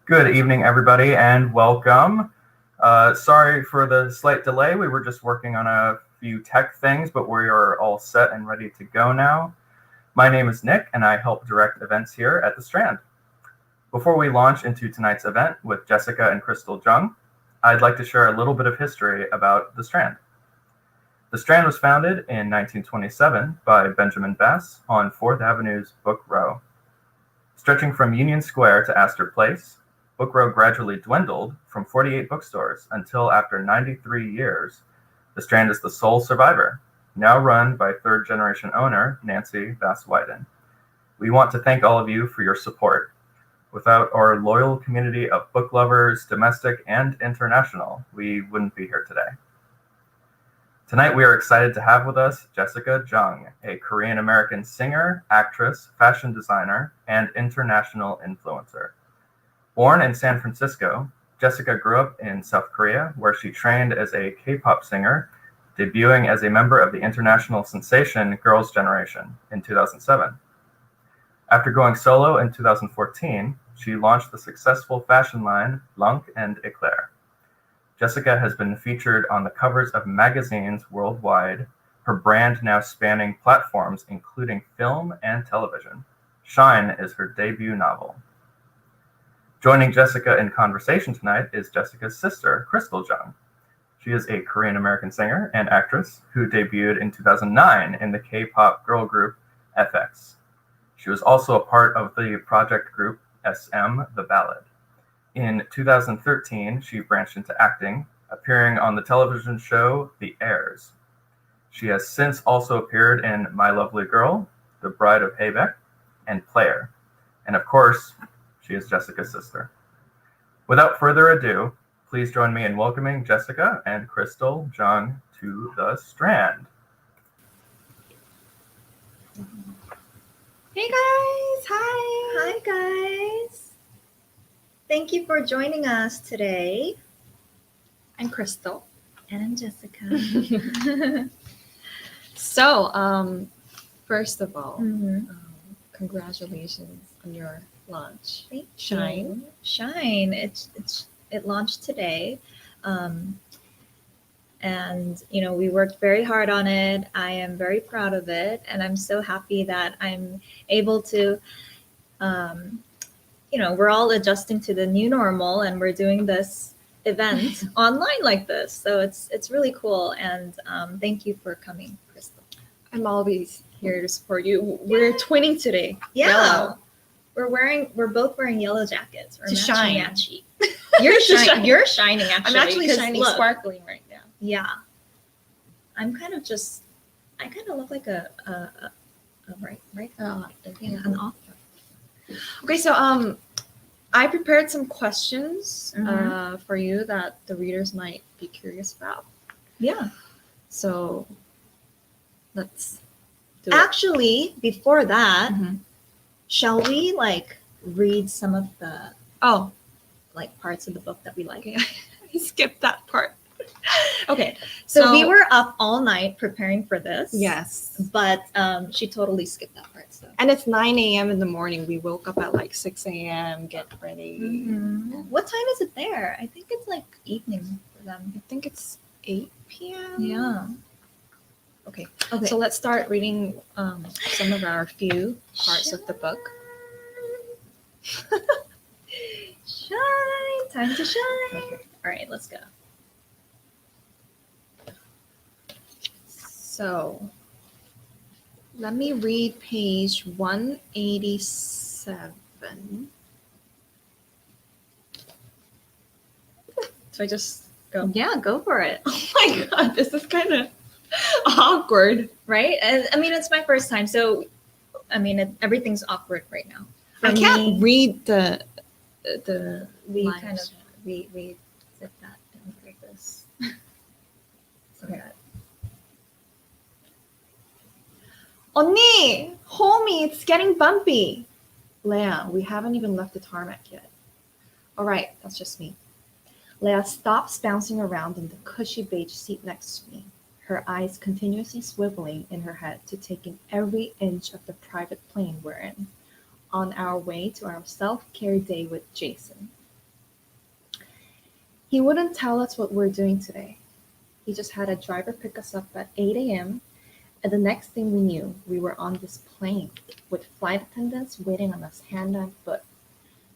Good evening, everybody, and welcome. Sorry for the slight delay. We were just working on a few tech things, but we are all set and ready to go now. My name is Nick, and I help direct events here at The Strand. Before we launch into tonight's event with Jessica and Crystal Jung, I'd like to share a little bit of history about The Strand. The Strand was founded in 1927 by Benjamin Bass on 4th Avenue's Book Row. Stretching from Union Square to Astor Place, Book Row gradually dwindled from 48 bookstores until after 93 years, the Strand is the sole survivor, now run by third-generation owner Nancy Bass-Wyden. We want to thank all of you for your support. Without our loyal community of book lovers, domestic and international, we wouldn't be here today. Tonight we are excited to have with us Jessica Jung, a Korean-American singer, actress, fashion designer, and international influencer. Born in San Francisco, Jessica grew up in South Korea, where she trained as a K-pop singer, debuting as a member of the international sensation Girls' Generation in 2007. After going solo in 2014, she launched the successful fashion line Blanc and Eclair. Jessica has been featured on the covers of magazines worldwide, her brand now spanning platforms including film and television. Shine is her debut novel. Joining Jessica in conversation tonight is Jessica's sister, Crystal Jung. She is a Korean-American singer and actress who debuted in 2009 in the K-pop girl group FX. She was also a part of the project group SM The Ballad. In 2013, she branched into acting, appearing on the television show The Heirs. She has since also appeared in My Lovely Girl, The Bride of Haybeck, and Player. And of course, she is Jessica's sister. Without further ado, please join me in welcoming Jessica and Crystal Jung to The Strand. Hey guys! Hi! Hi guys! Thank you for joining us today. I'm Crystal. And I'm Jessica. So, first of all, congratulations on your launch. Thank Shine. you. Shine. It launched today. And we worked very hard on it. I am very proud of it, and I'm so happy that I'm able to we're all adjusting to the new normal, and we're doing this event online like this. So it's really cool, and thank you for coming, Crystal. I'm always here to support you. We're twinning today. Yeah. Yellow. We're both wearing yellow jackets. We're to shine. Matchy. You're shining actually. I'm actually shining, look, sparkling right now. Yeah. I kind of look like a an author. Okay, so I prepared some questions for you that the readers might be curious about. Yeah. So let's do it. Actually, before that, shall we read some of the parts of the book that we like? Okay. I skipped that part. Okay. So we were up all night preparing for this. Yes. But she totally skipped that part. So. And it's 9 a.m. in the morning. We woke up at 6 a.m., get ready. What time is it there? I think it's evening for them. I think it's 8 p.m. Yeah. Okay. So let's start reading some of our few parts of the book. Shine. Time to shine. Okay. All right, let's go. So let me read page 187. So I just go? Yeah, go for it. Oh my God, this is kind of awkward. Right? I mean, it's my first time. So, everything's awkward right now. I can't read the we lines. kind of, we sit that down like this. Okay.Onni! Homie, it's getting bumpy. Leah, we haven't even left the tarmac yet. All right, that's just me. Leah stops bouncing around in the cushy beige seat next to me, her eyes continuously swiveling in her head to take in every inch of the private plane we're in, on our way to our self-care day with Jason. He wouldn't tell us what we're doing today. He just had a driver pick us up at 8 a.m. And the next thing we knew, we were on this plane with flight attendants waiting on us hand and foot,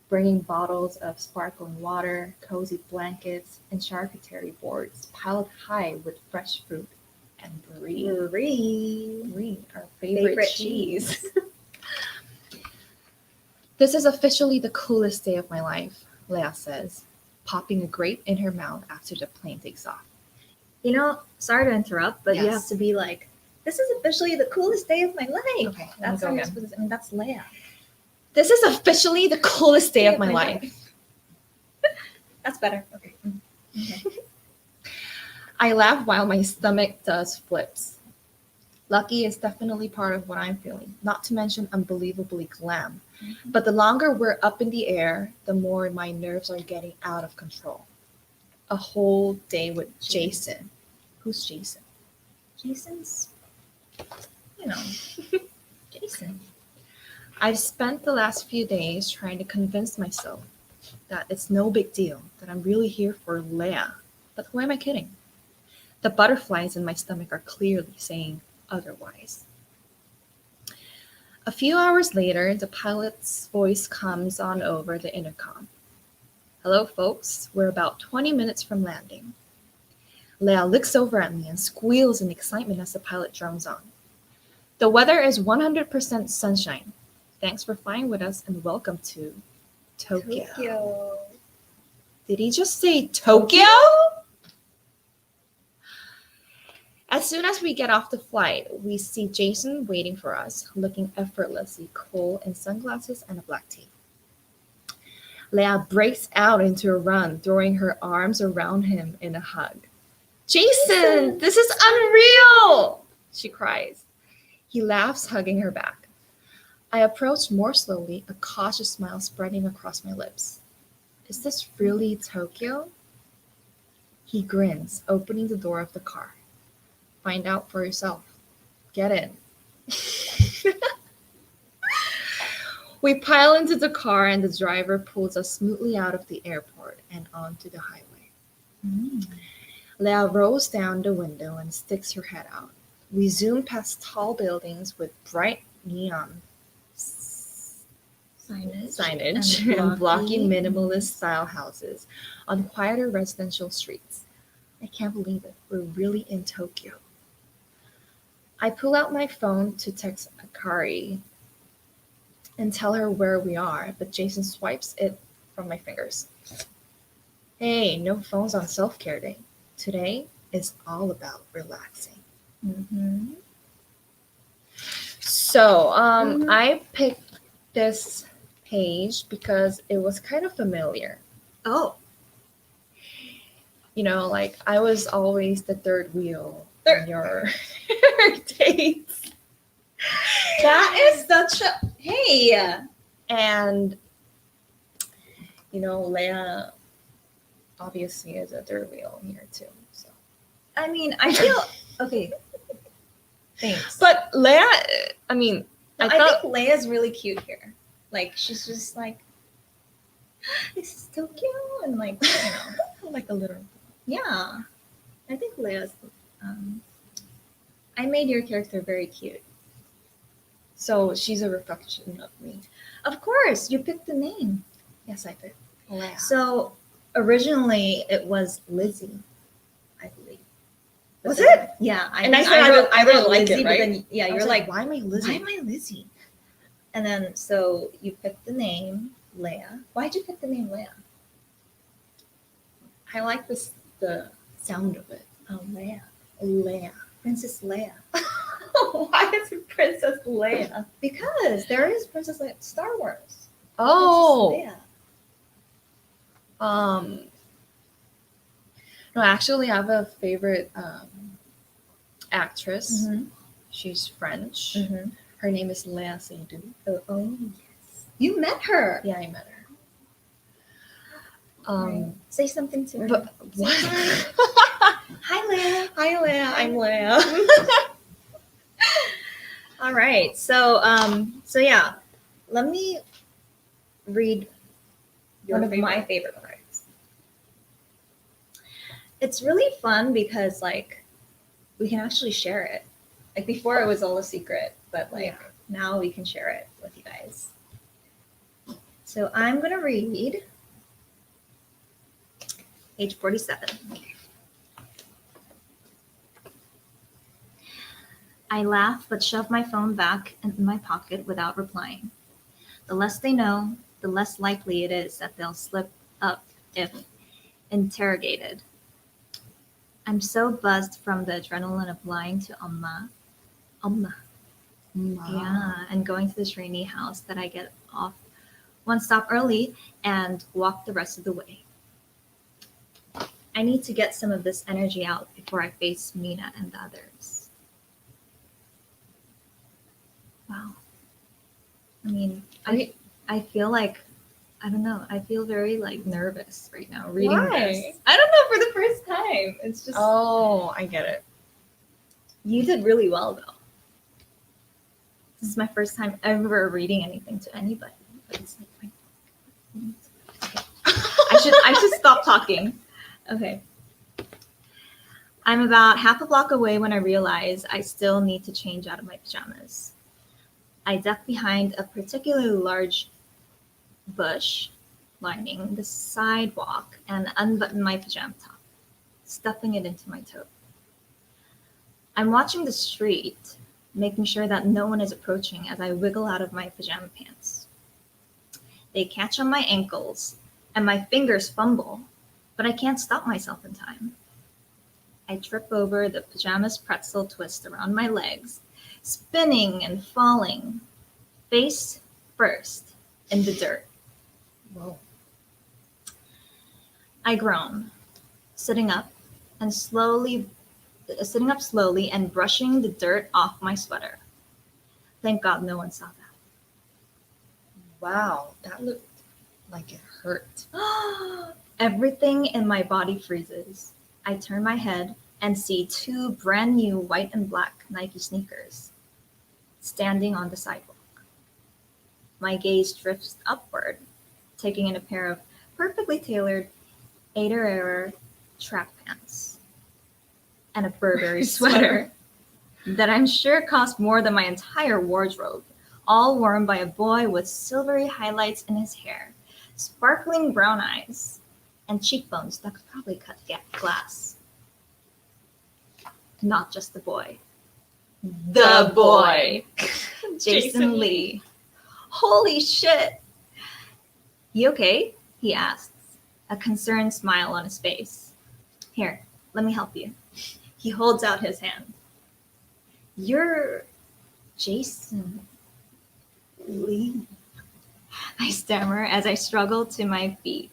bringing bottles of sparkling water, cozy blankets, and charcuterie boards piled high with fresh fruit and brie. Brie, our favorite cheese. This is officially the coolest day of my life, Leah says, popping a grape in her mouth after the plane takes off. You know, sorry to interrupt, but you Yes. have to be like, this is officially the coolest day of my life. Okay, That's go how you're again. supposed to, I mean, that's Leia. This is officially the coolest day of my life. That's better. Okay. Okay. I laugh while my stomach does flips. Lucky is definitely part of what I'm feeling, not to mention unbelievably glam. But the longer we're up in the air, the more my nerves are getting out of control. A whole day with Jason. Who's Jason? Jason's, you know, Jason. I've spent the last few days trying to convince myself that it's no big deal, that I'm really here for Leia. But who am I kidding? The butterflies in my stomach are clearly saying otherwise. A few hours later, the pilot's voice comes on over the intercom. Hello, folks. We're about 20 minutes from landing. Leia looks over at me and squeals in excitement as the pilot drones on. The weather is 100% sunshine. Thanks for flying with us and welcome to Tokyo. Did he just say Tokyo? As soon as we get off the flight, we see Jason waiting for us, looking effortlessly cool in sunglasses and a black tee. Leia breaks out into a run, throwing her arms around him in a hug. Jason, this is unreal, she cries. He laughs, hugging her back. I approach more slowly, a cautious smile spreading across my lips. Is this really Tokyo? He grins, opening the door of the car. Find out for yourself. Get in. We pile into the car and the driver pulls us smoothly out of the airport and onto the highway. Leia rolls down the window and sticks her head out. We zoom past tall buildings with bright neon signage and blocky minimalist style houses on quieter residential streets. I can't believe it. We're really in Tokyo. I pull out my phone to text Akari and tell her where we are, but Jason swipes it from my fingers. Hey, no phones on self-care day. Today is all about relaxing. So I picked this page because it was kind of familiar. Oh. You know, like I was always the third wheel on your dates. That is such a, hey. And, you know, Leia obviously is a third wheel here too. So I mean, I feel, okay. Thanks. But Leia, I mean, I thought, think Leia's really cute here. Like, she's just like, this is Tokyo. And like, you know, like a little. yeah. I think Leia's, I made your character very cute. So she's a reflection of me. Of course, you picked the name. Yes, I did. Leia. So originally it was Lizzie, I believe. But Was then- it? Yeah. And I said I wrote really like Lizzie, it, but right? then, yeah, I you're was like, why am I Lizzie? why am I Lizzie? And then, so you picked the name Leia. Why'd you pick the name Leia? I like this the sound of it. Oh, Leia. Leia. Princess Leia. Why is it Princess Leia? Because there is Princess Leia. Star Wars. Oh. Princess Leia. No, actually, I have a favorite actress. Mm-hmm. She's French. Mm-hmm. Her name is Léa Seydoux. Oh, yes. You met her. Yeah, I met her. Right. Say something to her. But what? Hi, Leia. Hi, Léa. I'm Léa. All right. So, so yeah, let me read Your one of my favorite. favorite parts. it's really fun because like we can actually share it. Like before it was all a secret, but like now we can share it with you guys. So I'm gonna read page 47. I laugh but shove my phone back in my pocket without replying. The less they know, the less likely it is that they'll slip up if interrogated. I'm so buzzed from the adrenaline of lying to Amma. Yeah, and going to this rainy house that I get off one stop early and walk the rest of the way. I need to get some of this energy out before I face Mina and the others. Wow. I mean, I feel like, I don't know, I feel very like nervous right now reading this. I don't know, for the first time. It's just. Oh, I get it. You did really well though. This is my first time ever reading anything to anybody. But it's like I should stop talking. Okay. I'm about half a block away when I realize I still need to change out of my pajamas. I duck behind a particularly large bush lining the sidewalk and unbutton my pajama top, stuffing it into my tote. I'm watching the street, making sure that no one is approaching as I wiggle out of my pajama pants. They catch on my ankles and my fingers fumble, but I can't stop myself in time. I trip over the pajamas pretzel twist around my legs, spinning and falling, face first in the dirt. Whoa. I groan, sitting up slowly and brushing the dirt off my sweater. Thank God no one saw that. Wow, that looked like it hurt. Everything in my body freezes. I turn my head and see two brand new white and black Nike sneakers standing on the sidewalk. My gaze drifts upward, taking in a pair of perfectly tailored Ader track pants and a Burberry sweater that I'm sure cost more than my entire wardrobe, all worn by a boy with silvery highlights in his hair, sparkling brown eyes, and cheekbones that could probably cut glass. Not just the boy. The boy! Jason Lee. Holy shit! You okay? He asks, a concerned smile on his face. Here, let me help you. He holds out his hand. You're Jason Lee? I stammer as I struggle to my feet.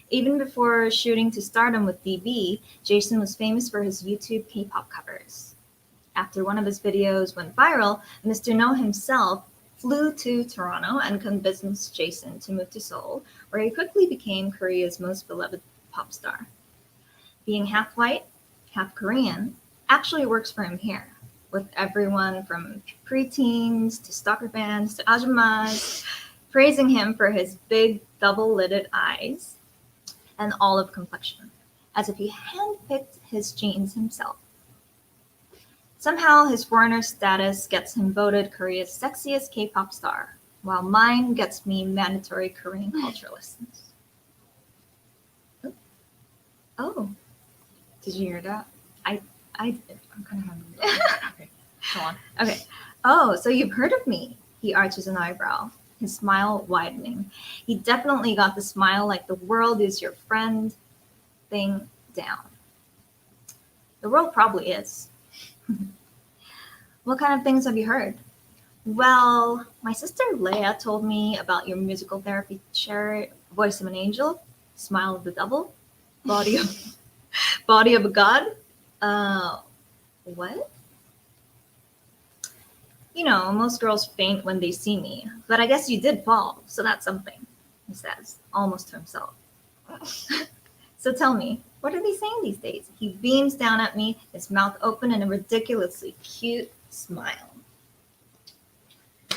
Even before shooting to stardom with DB, Jason was famous for his YouTube K-pop covers. After one of his videos went viral, Mr. No himself flew to Toronto and convinced Jason to move to Seoul, where he quickly became Korea's most beloved pop star. Being half white, half Korean actually works for him here, with everyone from preteens to stalker fans to ajumas praising him for his big double-lidded eyes and olive complexion, as if he handpicked his genes himself. Somehow, his foreigner status gets him voted Korea's sexiest K-pop star, while mine gets me mandatory Korean culture lessons. Oh, Did you hear that? I did. I'm kind of hungry. Okay, go on. Okay. Oh, so you've heard of me? He arches an eyebrow, his smile widening. He definitely got the smile like the world is your friend thing down. The world probably is. What kind of things have you heard? Well, my sister Leia told me about your musical therapy chair, Voice of an Angel, Smile of the Devil, Body of a God. What? You know, most girls faint when they see me, but I guess you did fall, so that's something, he says, almost to himself. So tell me, what are they saying these days? He beams down at me, his mouth open in a ridiculously cute smile.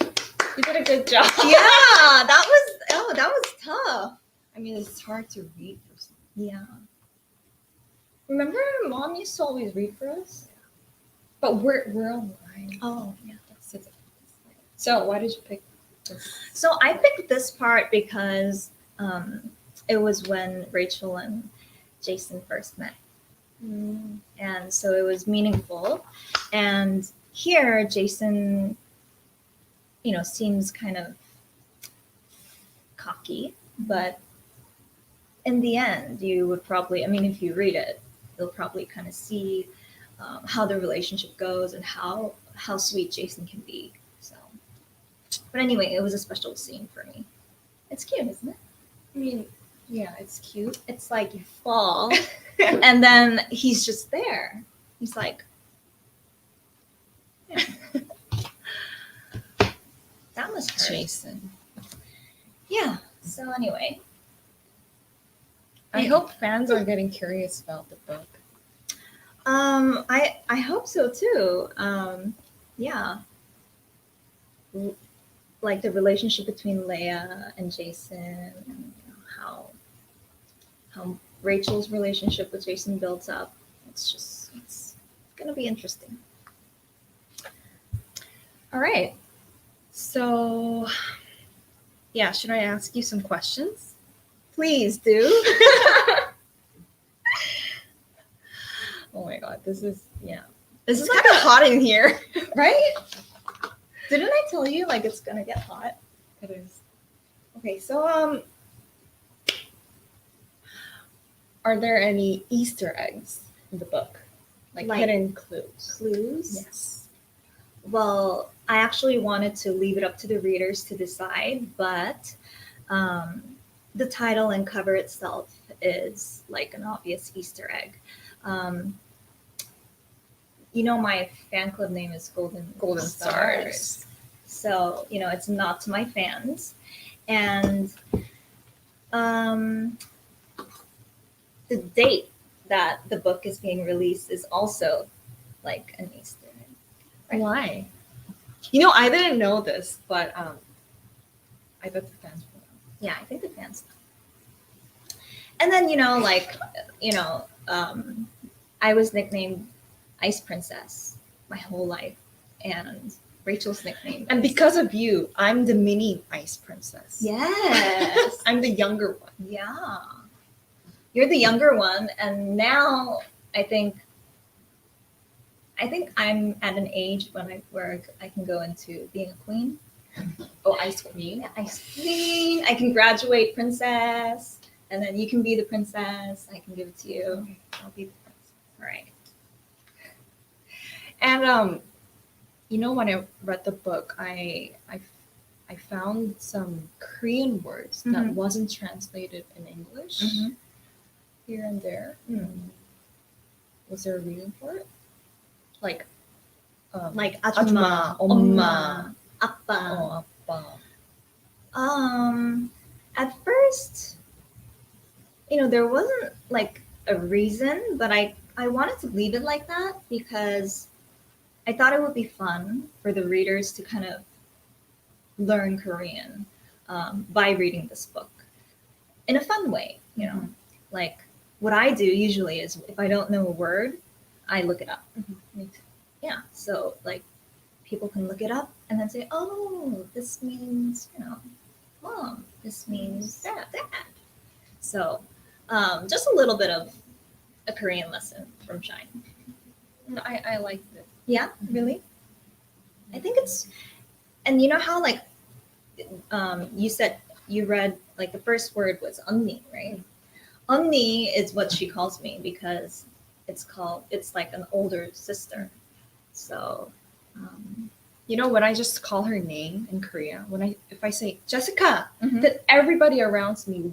You did a good job. Yeah, that was tough. I mean, it's hard to read for some. Yeah. Remember, Mom used to always read for us. But we're online. Oh, yeah. That's it. So why did you pick this? So I picked this part because it was when Rachel and Jason first met. And so it was meaningful. And here, Jason, seems kind of cocky, but in the end, you would probably, if you read it, you'll probably kind of see how the relationship goes and how sweet Jason can be. So, but anyway, it was a special scene for me. It's cute, isn't it? I mean, yeah, it's cute. It's like you fall, and then he's just there. He's like, yeah. That was hurt. Jason. Yeah. So anyway, I hope fans are getting curious about the book. I hope so too. Yeah. Like the relationship between Leia and Jason, and how Rachel's relationship with Jason builds up. It's gonna be interesting. All right. So, yeah, should I ask you some questions? Please do. Oh my God, this is This This is is like kind of hot in here. right? Didn't I tell you like it's gonna get hot? It is. Okay, so are there any Easter eggs in the book? Like hidden clues? Clues? Yes. Well, I actually wanted to leave it up to the readers to decide, but the title and cover itself is like an obvious Easter egg. My fan club name is Golden Stars. So, it's not to my fans. And the date that the book is being released is also like an Easter egg. Right? Why? I didn't know this, but I bet the fans will know. Yeah, I think the fans know. And then, I was nicknamed Ice Princess my whole life. And Rachel's nickname. And because of you, I'm the mini Ice Princess. Yes. I'm the younger one. Yeah. You're the younger one, and now I think I'm at an age where I can go into being a queen. Oh, Ice Queen? Yeah, Ice Queen. I can graduate princess, and then you can be the princess. I can give it to you. Okay, I'll be the princess. All right. And when I read the book, I found some Korean words that Mhm. wasn't translated in English Mhm. here and there. Was there a reason for it? Like Like 아줌마, 아줌마, 엄마, 아빠. 아빠. At first, there wasn't like a reason, but I wanted to leave it like that because I thought it would be fun for the readers to kind of learn Korean by reading this book in a fun way. Like what I do usually is if I don't know a word, I look it up. Me too. Yeah, so like people can look it up and then say, oh, this means, mom, this means dad. So just a little bit of a Korean lesson from Shine. I liked it. Yeah, really? I think it's, and you know how like you said you read like the first word was 언니, right? 언니 is what she calls me because it's like an older sister. So, When I just call her name in Korea, if I say Jessica, Mhm. then everybody around me,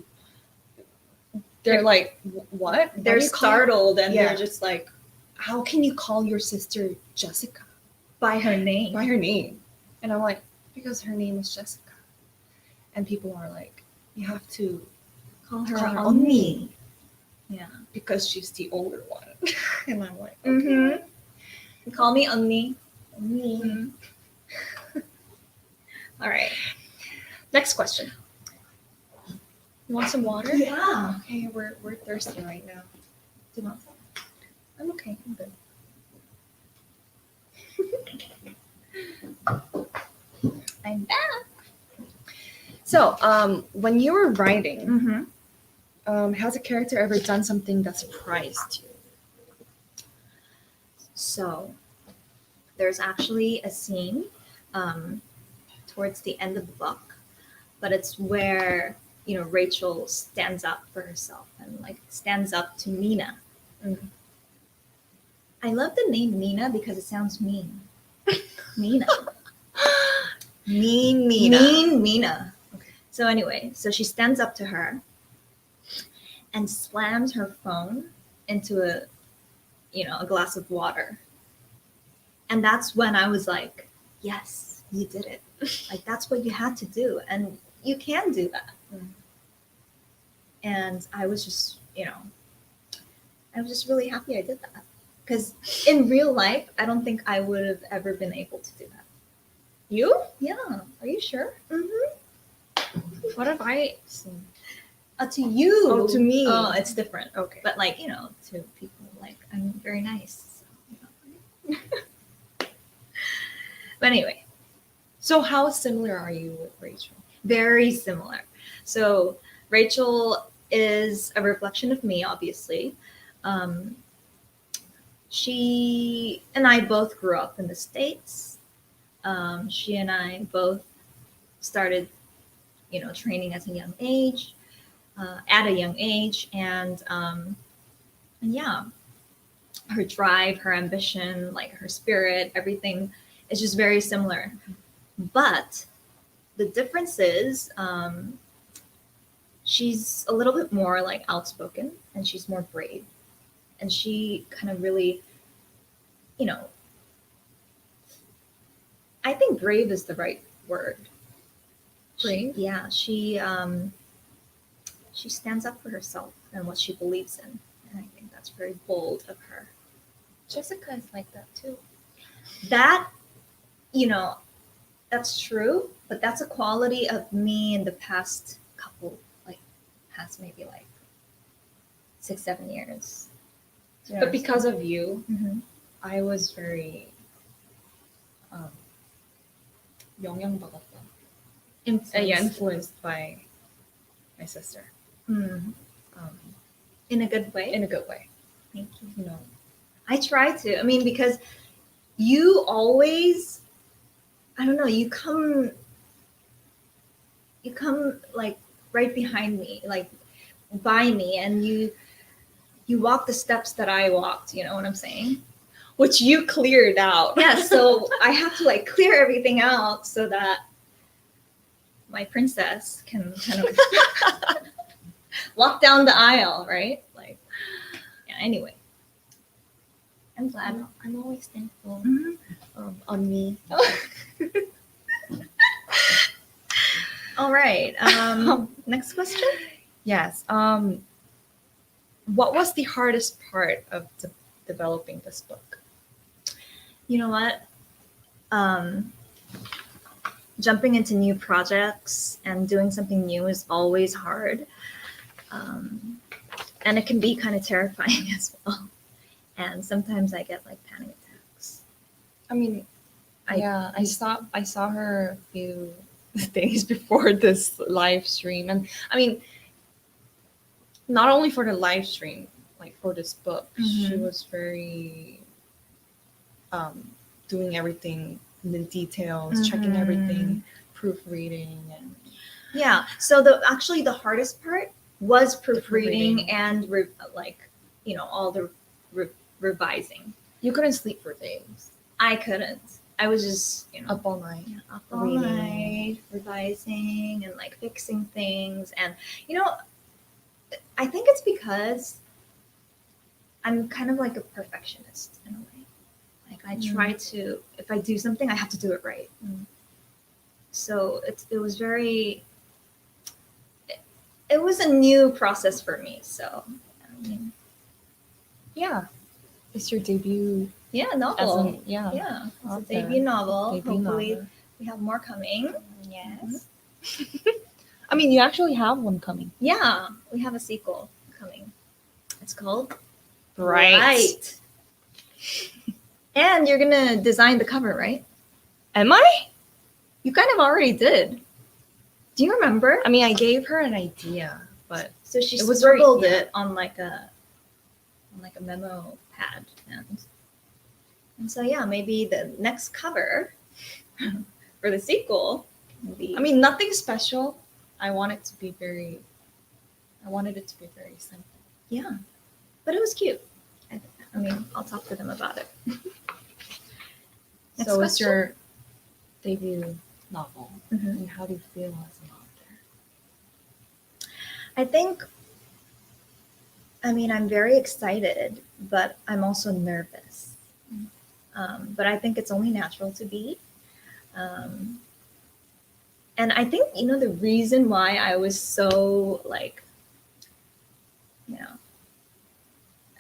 they're like, what? Why they're do you call her- startled and Yeah. they're just like How can you call your sister Jessica by her name. by her name? And I'm like, because her name is Jessica. And people are like, you have to Call her call her 언니. 언니 Yeah. because she's the older one. And I'm like, Mm-hmm. Call me 언니. 언니. Mhm. All right. Next question. You want some water? Yeah. Okay, we're thirsty right now. Do you want some? I'm okay. I'm good. I'm back. So, when you were writing, Mm-hmm. has a character ever done something that surprised you? So there's actually a scene towards the end of the book, but it's where Rachel stands up for herself and like stands up to Nina. Mm. I love the name Nina because it sounds mean. Nina. Mean Nina. Mean Nina. Okay. So anyway, so she stands up to her and slams her phone into a glass of water. And that's when I was like, yes, you did it. Like that's what you had to do, and you can do that. Mm. And I was just, really happy I did that. Because in real life, I don't think I would have ever been able to do that. You? Yeah. Are you sure? Mm-hmm. What have I seen? To you. Oh, to me. Oh, it's different. Okay. But like, to people, like I'm very nice. So, But anyway, So how similar are you with Rachel? very similar. So Rachel is a reflection of me, obviously. She and I both grew up in the States. She and I both started, training at a young age, and yeah, her drive, her ambition, like her spirit, everything is just very similar. But the difference is, she's a little bit more like outspoken, and she's more brave, and she kind of really, I think brave is the right word. Brave? Yeah, she stands up for herself and what she believes in, and I think that's very bold of her. Jessica is like that too. That, that's true, but that's a quality of me in the past maybe like 6-7 years. Do you But because of you, understand? I was very 영향받았다. Influenced. Influenced by my sister. Mm. Um, In a good way. in a good way. Thank you. You know. I try to. I mean, because you always, I don't know, you come like right behind me, like by me, and you walk the steps that I walked. You know what I'm saying? Which you cleared out. Yeah. So I have to like clear everything out so that my princess can kind of walk down the aisle, right? Like, yeah. Anyway, I'm glad. I'm always thankful Mhm. on me. All right. Next question. Yes. What was the hardest part of developing this book? You know what? Jumping into new projects and doing something new is always hard. And it can be kind of terrifying as well. And sometimes I get like panic attacks. I mean, I- I saw her a few days before this live stream, and I mean, not only for the live stream, like for this book, she Mhm. was very doing everything in the details, checking Mhm. everything, proofreading, and Yeah. So actually the hardest part was proofreading proofreading. and all the revising. you couldn't sleep for days, I couldn't. I was just up all night. up all reading. night revising and like fixing things, and I think it's because I'm kind of like a perfectionist in a way. Like I try to, if I do something, I have to do it right. So it was very. It was a new process for me. So, I mean, Yeah, it's your debut. yeah, As novel. in, yeah, Yeah, it's a author. debut novel. Debut Hopefully, novel. we have more coming. Yes. I mean, you actually have one coming. Yeah, we have a sequel coming. It's called Bright. And you're gonna design the cover, right? Am I? You kind of already did. Do you remember? I mean, I gave her an idea, but So she it was very- scribbled yeah. it on like a memo pad, and so yeah, maybe the next cover for the sequel will be. I mean, nothing special. I wanted it to be very simple. yeah, but it was cute. I mean, I'll talk to them about it. Next So it's question? your debut novel, Mhm. and how do you feel as an author? I think. I mean, I'm very excited, but I'm also nervous. But I think it's only natural to be. And I think, the reason why I was so,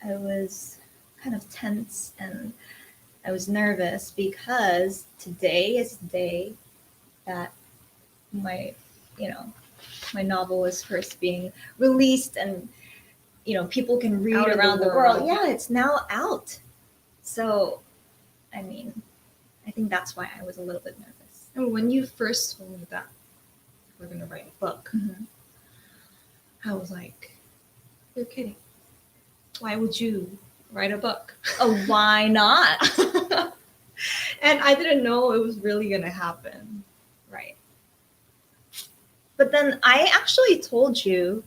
I was kind of tense and I was nervous because today is the day that my, my novel is first being released and, people can read Out in the around the world. world. Yeah, it's now out. So, I mean, I think that's why I was a little bit nervous. And when you first told me that we're gonna write a book, I was like, "You're kidding. Why would you write a book?" Oh, why not? And I didn't know it was really gonna happen. Right. But then I actually told you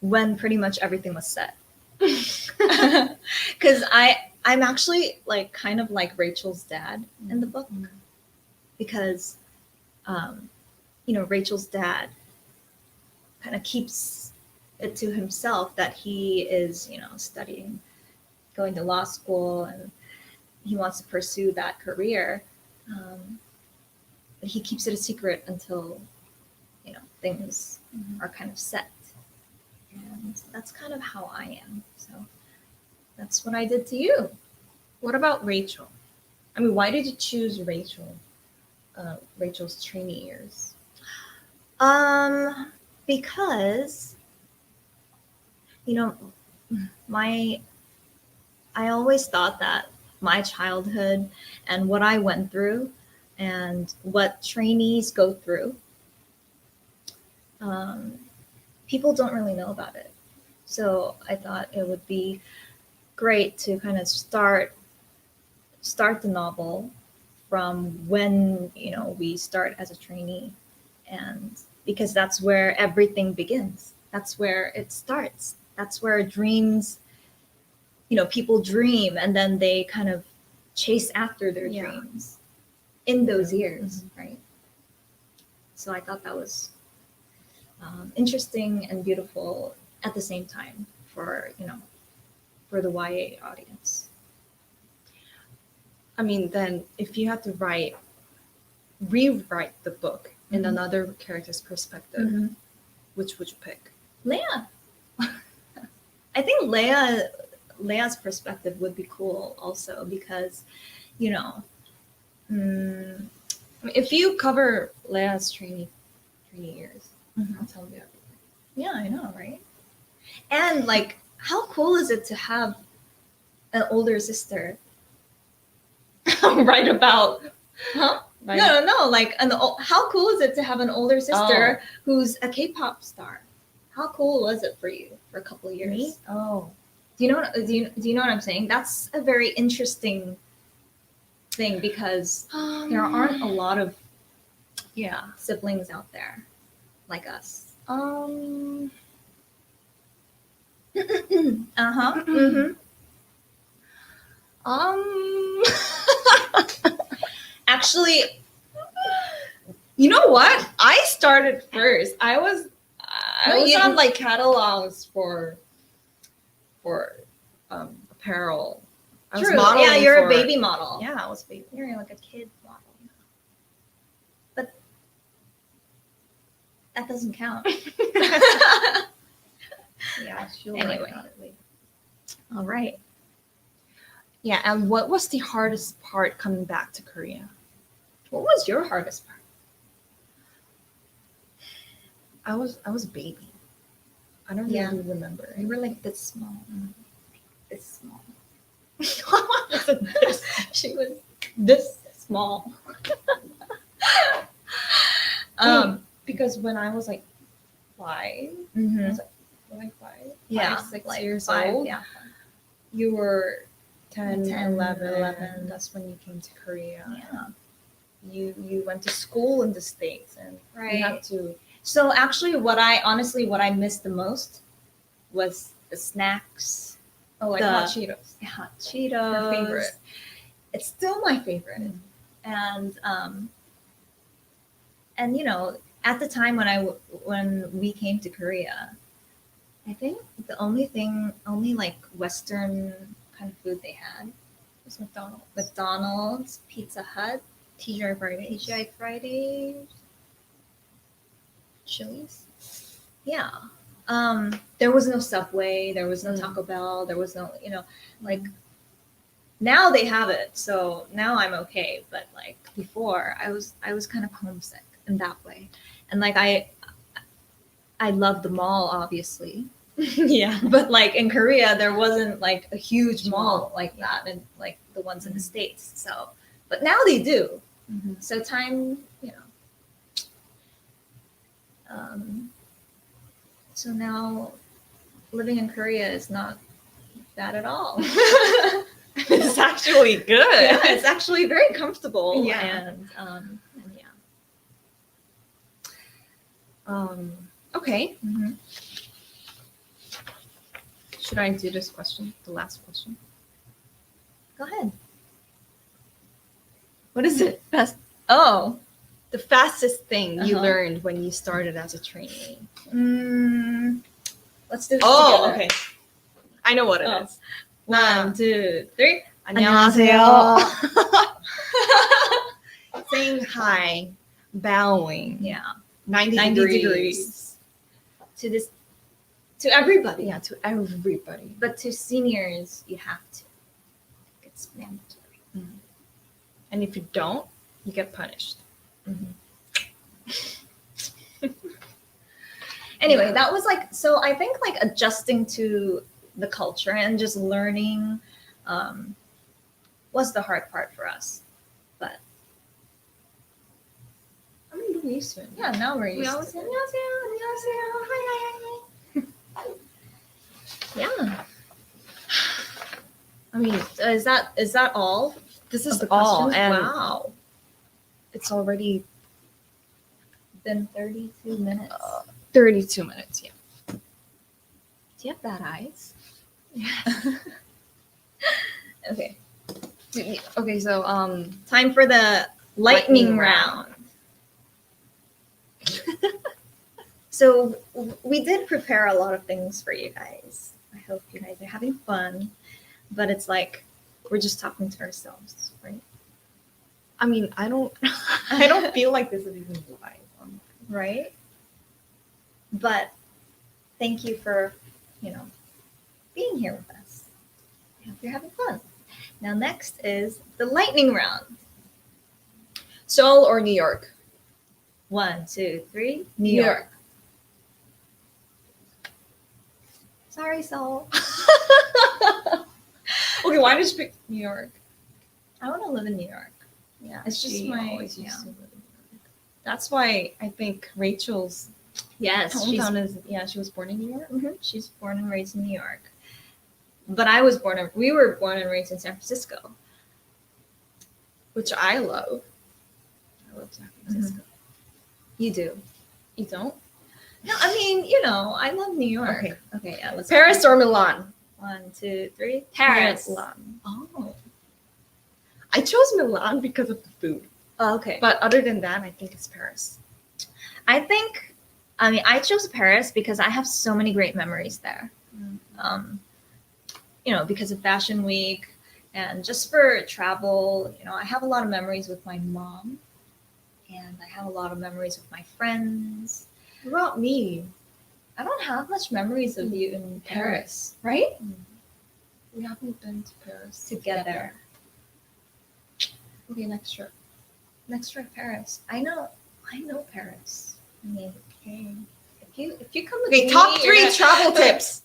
when pretty much everything was set. Because I'm actually kind of like Rachel's dad in the book. Because, Rachel's dad kind of keeps it to himself that he is, studying, going to law school, and he wants to pursue that career. But he keeps it a secret until, things are kind of set. And that's kind of how I am. So that's what I did to you. What about Rachel? I mean, why did you choose Rachel? Rachel's trainee years. Because, I always thought that my childhood and what I went through and what trainees go through, people don't really know about it. So I thought it would be great to kind of start the novel from when we start as a trainee, and because that's where everything begins. That's where it starts. That's where dreams, people dream and then they kind of chase after their Yeah. dreams in those years, right? So I thought that was interesting and beautiful at the same time for the YA audience. I mean, then if you had to rewrite the book in another character's perspective, which would you pick? Leia. I think Leia's perspective would be cool also because, I mean, if you cover Leia's trainee years, I'll tell you everything. yeah, I know, right? And how cool is it to have an older sister? Right about, huh? Right. No. How cool is it to have an older sister who's a K-pop star? How cool was it for you for a couple of years? Me? Oh, Do you know what I'm saying? That's a very interesting thing because there aren't a lot of siblings out there like us. Actually, you know what? I started first. I was No, you on didn't. catalogs for apparel. I was true. modeling Yeah, you're for- a baby model. Yeah, I was a baby. You're like a kid model. But that doesn't count. Yeah, she'll Anyway. write about it later. All right. Yeah, and what was the hardest part coming back to Korea? What was your hardest part? I was a baby. I don't Yeah. really remember. You were like this small. This small. She was this small. Because when I was like 5, Mhm. like 5, Yeah, 6 like years 5, old, yeah. you were 10, 10, 11. 11. That's when you came to Korea. Yeah. You went to school in the States, and you have Right. to. So actually, what I missed the most was the snacks, Oh, like The- hot Cheetos. hot Cheetos. Her favorite. It's still my favorite, Mhm. and you know, at the time when we came to Korea, I think the only like Western kind of food they had It's McDonald's. McDonald's, Pizza Hut, TGI Fridays. TGI Fridays. Chili's. Yeah. There was no Subway, there was no Mm. Taco Bell, there was no, like now they have it, so now I'm okay. But like before, I was kind of homesick in that way, and like I love the mall, obviously, Yeah. but like in Korea, there wasn't like a huge mall Mall, like yeah. that, and like the ones in the Mhm. States. So, but now they do. Mm-hmm. So time, so now living in Korea is not bad at all. It's actually good. Yeah, it's actually very comfortable. Yeah. And yeah. Okay. Mhm. Should I do this question? The last question. Go ahead. What is it? Oh, The fastest thing you Uh-huh. learned when you started as a trainee. let's do this Oh, together. okay. I know what it Oh. is. 1, 2, 3. 안녕하세요. Saying hi, bowing. Yeah, 90 90 degrees. to everybody. Yeah, to everybody. But to seniors, you have to. It's mandatory. And if you don't, you get punished. Anyway, Yeah. that was like, so I think like adjusting to the culture and just learning was the hard part for us. But I mean, we're used to it. yeah, now we're We used always to say, it. 안녕하세요. Hi. Yeah. I mean, is that all? This of is the all. questions? And Wow. it's already Been 32 minutes. 32 minutes. Yeah. Do you have bad eyes? Okay. Okay, so Time for the lightning Lightning round. So we did prepare a lot of things for you guys. I hope you guys are having fun. But it's like we're just talking to ourselves, right? I mean, I don't feel like this is even live. Right? But thank you for, being here with us. I hope you're having fun. Now next is the lightning round. Seoul or New York? 1, 2, 3. New York. Sorry, Saul. Okay, why did you pick New York? I want to live in New York. Yeah, it's just She my always used yeah. to live in New York. That's why I think Rachel's Yes, she's, hometown is she was born in New York. mhm, she's born and raised in New York. But we were born and raised in San Francisco. Which I love. I love San Francisco. You do. You don't? No, I mean, I love New York. Okay. Okay, yeah, let's Paris or Milan? 1, 2, 3. Paris. Milan. Oh. I chose Milan because of the food. Oh, okay. But other than that, I think it's Paris. I chose Paris because I have so many great memories there. Because of Fashion Week and just for travel, I have a lot of memories with my mom and I have a lot of memories with my friends. What about me? I don't have much memories of you in Paris, right? We haven't been to Paris Together. Okay, next trip. Next trip, Paris. I know Paris. I mean, Okay. if you come with Okay, me, top you're 3 gonna- travel tips.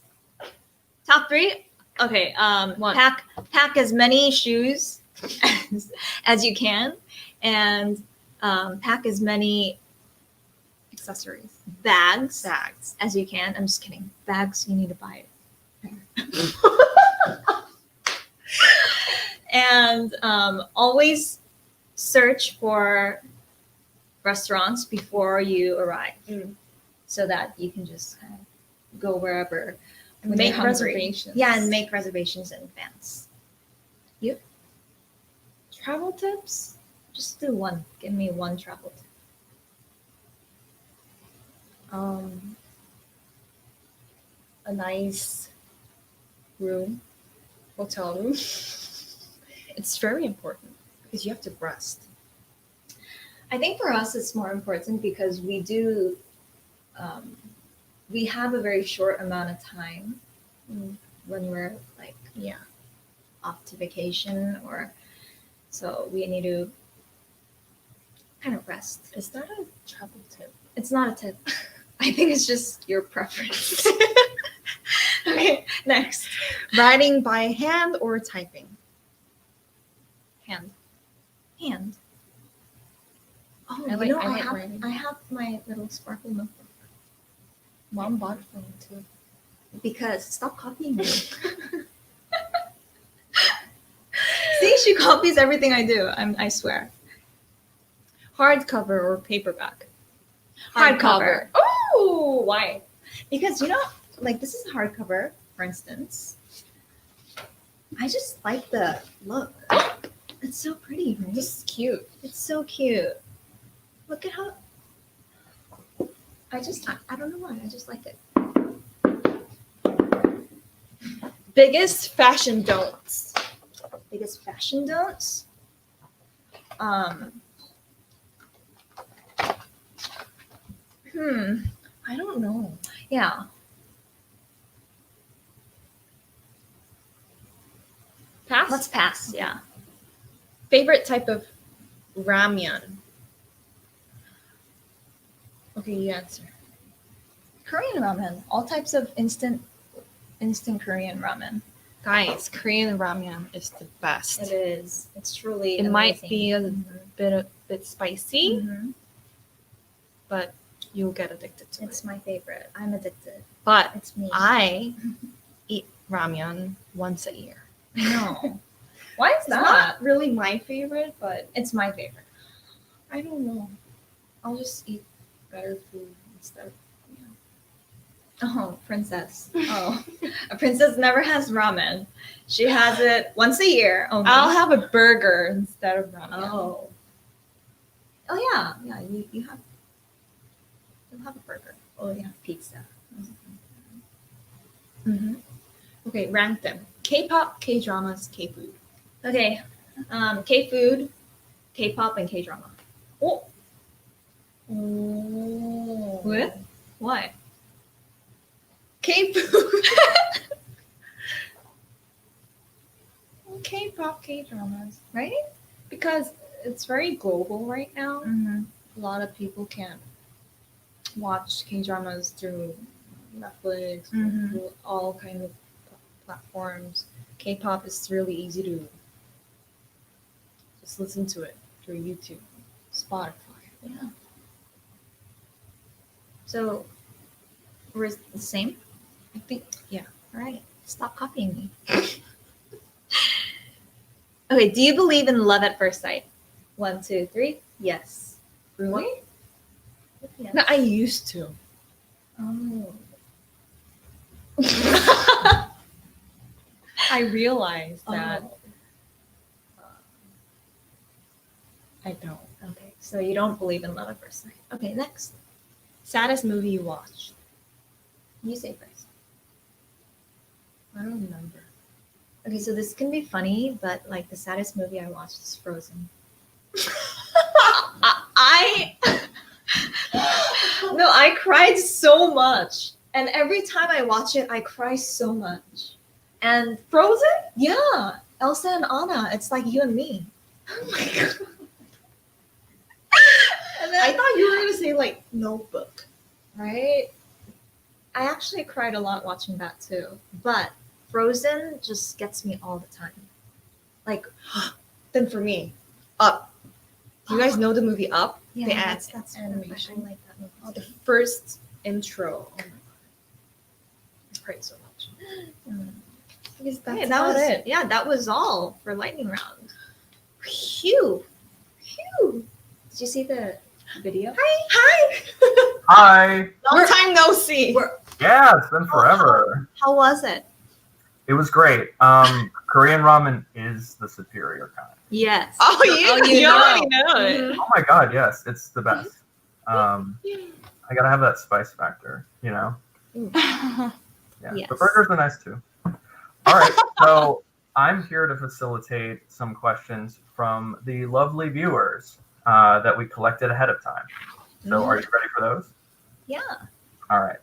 Top 3. Okay. One. Pack as many shoes as you can, and pack as many Accessories. bags Bags. as you can. I'm just kidding. Bags you need to buy it. And always search for restaurants before you arrive, so that you can just kind of go wherever. when Make you're hungry. reservations. Yeah, and make reservations in advance. Travel tips? Just do one. Give me one travel tip. A nice room, hotel room. It's very important because you have to rest. I think for us it's more important because we do. We have a very short amount of time when we're like Yeah. off to vacation, or so we need to kind of rest. Is that a travel tip? It's not a tip. I think it's just your preference. Okay, next. Writing by hand or typing? Hand. Hand. Oh, I like writing. I have my little sparkle notebook. Mom bought for me too. Because stop copying me. See, she copies everything I do. I swear. Hardcover or paperback? Hardcover. Oh, why? Because like this is a hardcover, for instance. I just like the look. It's so pretty, right? This is cute. It's so cute. Look at how. I don't know why. I just like it. Biggest fashion don'ts? Biggest fashion don'ts. I don't know. Yeah. Pass? Let's pass. Yeah. Favorite type of ramyun? Okay, you answer. Korean ramen. All types of instant Korean ramen. Guys, Korean ramyun is the best. It is. It's truly. It might amazing. be a bit spicy, Mhm. but you'll get addicted to It's it. my favorite. I'm addicted. But It's me. I eat ramyun once a year. No. Why is It's that? not really my favorite, but It's my favorite. I don't know. I'll just eat better food instead of Oh, princess. Oh, a princess never has ramen. She has it once a year only. I'll have a burger instead of ramen. Oh. Oh yeah, yeah. You have. You'll have a burger. Oh, you have pizza. Mm-hmm. Okay, rank them. K-pop, K-dramas, K-food. Okay, K-food, K-pop, and K-drama. Oh. What? What? K-food. K-pop, K-dramas. Right? Because it's very global right now. Mm-hmm. A lot of people can watch K-dramas through Netflix, Mhm. through all kind of platforms. K-pop is really easy to just listen to it through YouTube, Spotify. Yeah. So we're the same. I think, yeah. All right. Stop copying me. Okay. Do you believe in love at first sight? 1, 2, 3. Yes. Really? Yes. No, I used to. Oh. I realized that Oh. I don't. Okay. So you don't believe in love at first sight. Okay. Next. Saddest movie you watched? You say first. I don't remember. Okay. So this can be funny, but like the saddest movie I watched is Frozen. I No, I cried so much. And every time I watch it, I cry so much. And Frozen? yeah, Elsa and Anna, it's like you and me. Oh my god. And then, I thought you were going to say like Notebook. right? I actually cried a lot watching that too. But Frozen just gets me all the time. Like, Then for me, Up. Do you guys know the movie Up? yeah, The that's animation. I like that movie. Oh, the first intro. Oh my god. I cried so much. Because that's Okay, about it. Yeah, that was all for lightning round. Phew. Phew. Did you see the video? Hi. Hi. Long time no see. Yeah, it's been forever. How was it? It was great. Korean ramen is the superior kind. Yes. Oh, you already know it. Mhm. Oh my god, yes, it's the best. I gotta have that spice factor, you know. Yeah, Yes. but burgers are nice too. All right, so I'm here to facilitate some questions from the lovely viewers that we collected ahead of time. So, are you ready for those? Yeah. All right,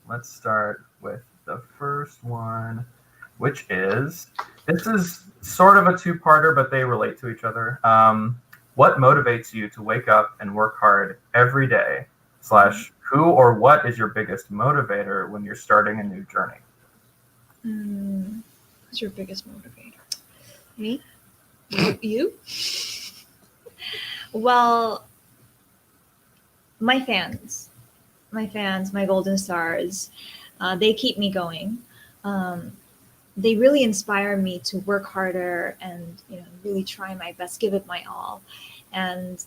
let's start with the first one, which is this is sort of a two-parter, but they relate to each other. What motivates you to wake up and work hard every day? / who or what is your biggest motivator when you're starting a new journey? What's your biggest motivator? Me? You? Well, my fans, my golden stars, they keep me going. They really inspire me to work harder and really try my best, give it my all, and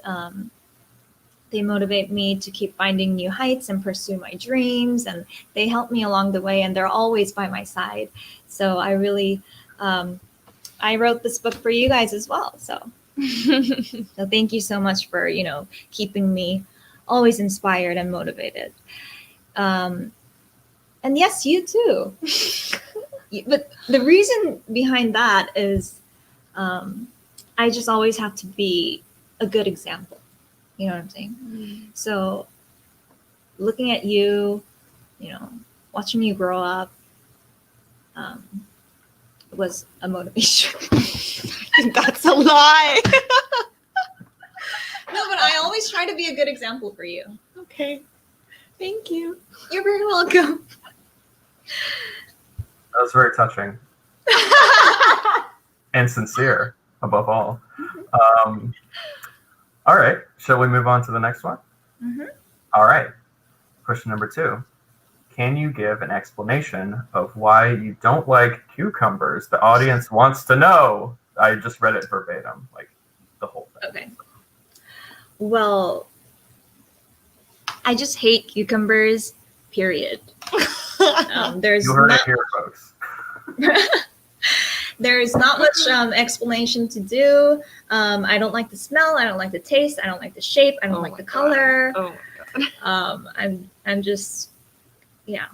they motivate me to keep finding new heights and pursue my dreams. And they help me along the way, and they're always by my side. So I really, I wrote this book for you guys as well. So, so thank you so much for keeping me always inspired and motivated. And yes, you too. But the reason behind that is I just always have to be a good example. You know what I'm saying? So looking at you, watching you grow up was a motivation. That's a lie. No, but I always try to be a good example for you. Okay. Thank you. You're very welcome. That was very touching and sincere, above all. All right, shall we move on to the next one? Mhm. All right. Question number 2. Can you give an explanation of why you don't like cucumbers? The audience wants to know. I just read it verbatim, like the whole thing. Okay. Well, I just hate cucumbers, period. There's You heard not it here, folks. there's not much explanation to do. I don't like the smell. I don't like the taste. I don't like the shape. I don't like the color. Oh my god. I'm just, yeah.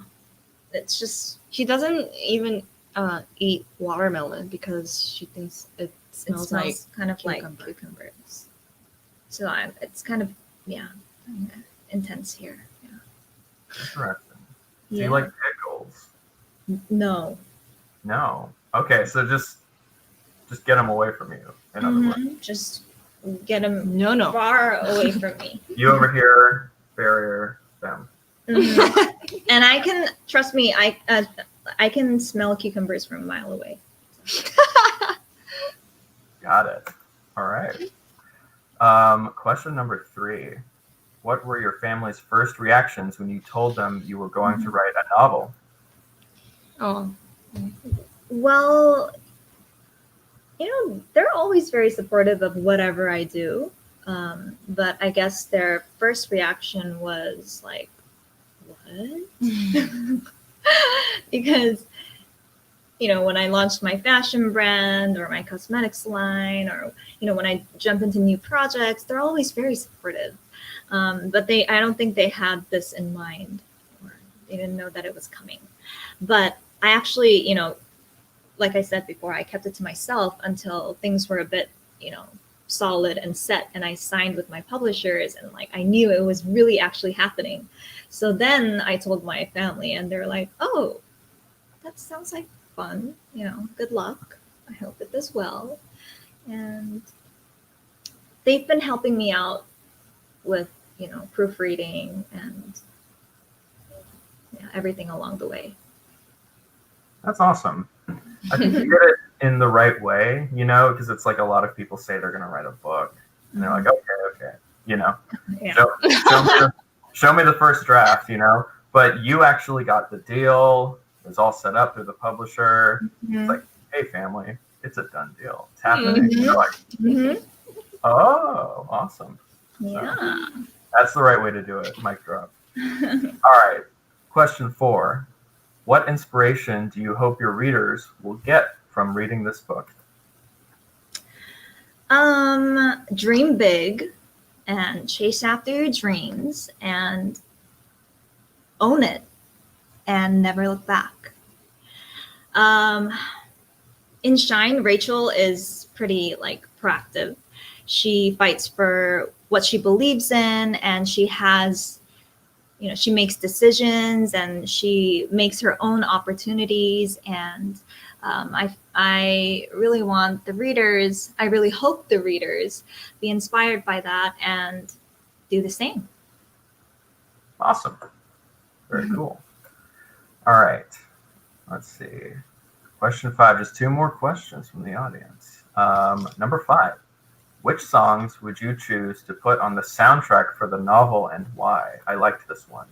It's just She doesn't even eat watermelon because she thinks it smells like kind of like cucumber. cucumbers. So it's kind of intense here. Yeah. Interesting. Do Yeah. you like pickles? No. No. Okay, so just get them away from you. In other words, Just get them No. far away from me. you over here, barrier them. Mhm. And I can trust me. I can smell cucumbers from a mile away. Got it. All right. Question number 3. What were your family's first reactions when you told them you were going to write a novel? Oh. Well, they're always very supportive of whatever I do. But I guess their first reaction was like, what? Because, when I launched my fashion brand or my cosmetics line, or, when I jump into new projects, they're always very supportive. But I don't think they had this in mind, or they didn't know that it was coming. But I actually, like I said before, I kept it to myself until things were a bit, solid and set, and I signed with my publishers, and I knew it was really actually happening. So then I told my family, and they're like, "Oh, that sounds like fun. Good luck. I hope it does well." And they've been helping me out with, proofreading and everything along the way. That's awesome. I think you get it in the right way, you know, because it's like a lot of people say they're going to write a book, and they're like, okay, you know, Yeah. show me the first draft, you know. But you actually got the deal. It was all set up through the publisher. It's like, hey, family, it's a done deal. It's happening. They're like, oh, awesome. Yeah. That's the right way to do it. Mic drop. All right. Question 4. What inspiration do you hope your readers will get from reading this book? Dream big and chase after your dreams and own it and never look back. In Shine, Rachel is pretty like proactive. She fights for what she believes in, and she has, you know, she makes decisions and she makes her own opportunities. And I really want the readers, I really hope the readers be inspired by that and do the same. Awesome. Very cool. All right. Let's see. Question 5. Just 2 more questions from the audience. Number 5. Which songs would you choose to put on the soundtrack for the novel and why? I liked this one.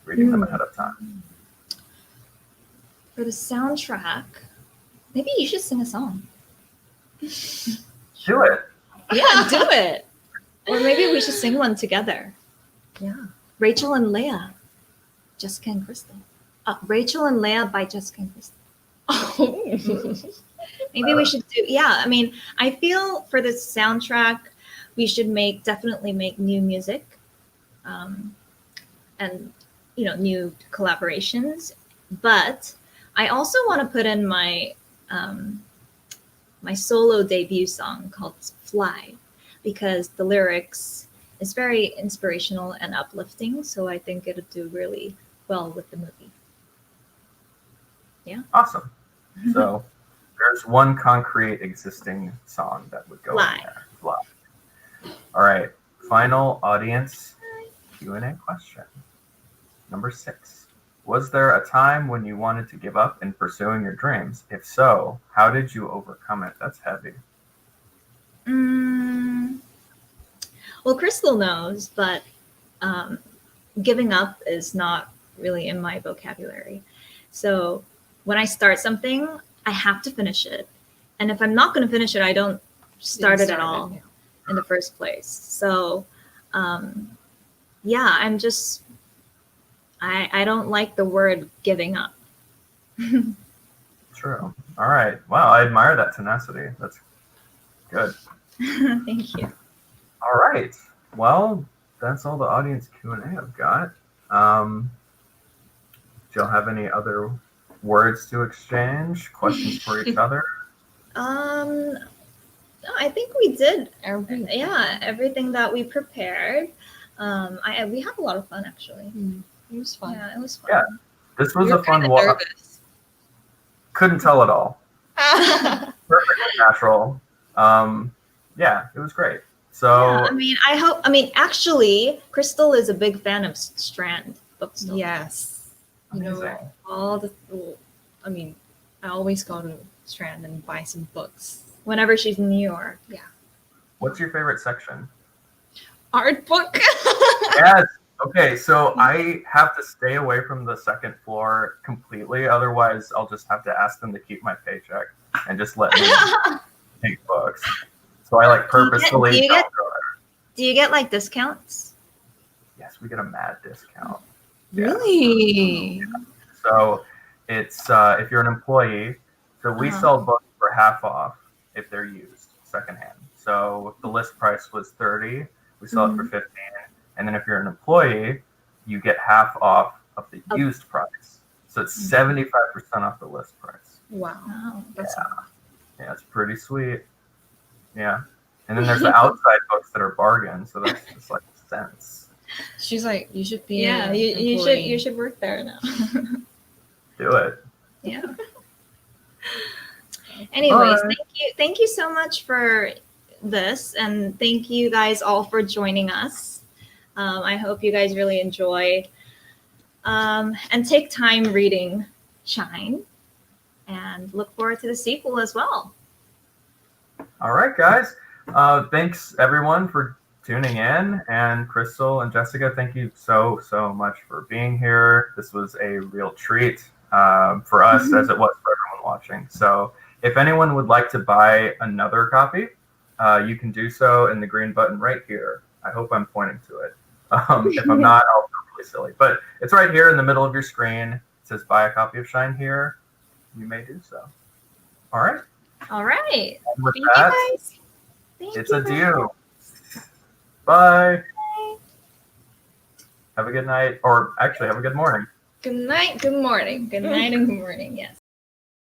Reading them ahead of time. For the soundtrack, maybe you should sing a song. Do it. Yeah, do it. Or maybe we should sing one together. Yeah. Rachel and Leah, Jessica and Crystal. Rachel and Leah by Jessica and Crystal. Maybe we should do, yeah. I mean, I feel for the soundtrack, we should definitely make new music, and you know, new collaborations. But I also want to put in my my solo debut song called "Fly," because the lyrics is very inspirational and uplifting. So I think it'll do really well with the movie. Yeah. Awesome. So there's one concrete existing song that would go Fly. in there. Fly. All right. Final audience Q&A question. Number 6. Was there a time when you wanted to give up in pursuing your dreams? If so, how did you overcome it? That's heavy. Well, Crystal knows, but giving up is not really in my vocabulary. So when I start something, I have to finish it. And if I'm not going to finish it, I don't start it at all in the first place. So, yeah, I'm just, I don't like the word giving up. True. All right. Wow, I admire that tenacity. That's good. Thank you. All right. Well, that's all the audience Q&A I've got. Do y'all have any other words to exchange? Questions for each other? No, I think we did. Yeah, everything that we prepared. We had a lot of fun actually. It was fun. Yeah, it was fun. Yeah. This was a fun kinda walk. nervous. Couldn't tell at all. Perfect and natural. Yeah, it was great. So Yeah, actually, Crystal is a big fan of Strand bookstore. Yes. You know, amazing. I always go to Strand and buy some books. Whenever she's in New York. Yeah. What's your favorite section? Art book. Yes. Okay, so I have to stay away from the second floor completely. Otherwise, I'll just have to ask them to keep my paycheck and just let me take books. So I like purposefully do you don't get- go there. Do you get like discounts? Yes, we get a mad discount. Really? So it's if you're an employee, so we sell books for half off if they're used secondhand. So if the list price was $30, we sell it for $15. And then if you're an employee, you get half off of the used price. So it's 75% off the list price. Wow. Oh, That's Yeah, it's pretty sweet. Yeah. And then there's the outside books that are bargains, so that's just like cents. She's like, you should be. yeah. an You employee. should work there now. Do it. Yeah. Anyways, Bye. thank you so much for this, and thank you guys all for joining us. I hope you guys really enjoy and take time reading Shine. and look forward to the sequel as well. All right, guys. Thanks everyone for tuning in, and Crystal and Jessica, thank you so much for being here. This was a real treat for us as it was for everyone watching. So if anyone would like to buy another copy, you can do so in the green button right here. I hope I'm pointing to it. If I'm not, I'll feel really silly. But it's right here in the middle of your screen. It says buy a copy of Shine here. You may do so. All right. All right. And with Thank that, you guys. it's adieu. Bye. Have a good night, or actually have a good morning. Good night, good morning. Good night and good morning. Yes.